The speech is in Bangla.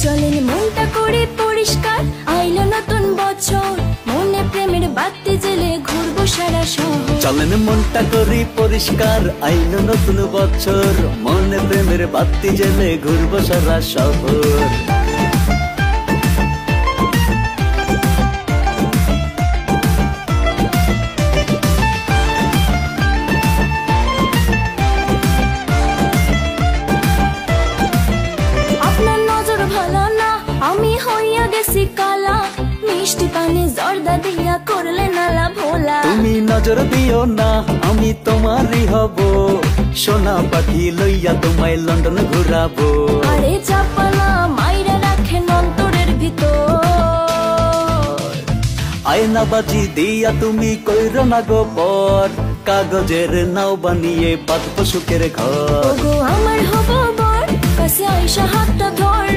চলেন মনটা করে পরিষ্কার, আইলো নতুন বছর, মনে প্রেমের বাতি জেলে ঘুরবো সারা শহর। চলেন মনটা করি পরিষ্কার, আইলো নতুন বছর, মনে প্রেমের বাতি জেলে ঘুরবো সারা শহর। আপনার নজর ভালো না, আমি হইয়া গেছি কালা, মিষ্টি পানি জর্দা দিয়া করলে নালা ভোলা। তুমি নজর দিও না, আমি তোমারই হব, সোনা পাখি লইয়া তোমায় লন্ডন ঘুরাবো। আরে চাপালা মাইরা রাখেন অন্তরের ভিতর, আয়না বাজি দিয়া তুমি কইরো না গো পর, কাগজের নাও বানিয়ে বাঁধবো সুখের ঘর। ওগো আমার হবো বর, কাছে আইসা হাতটা ধর।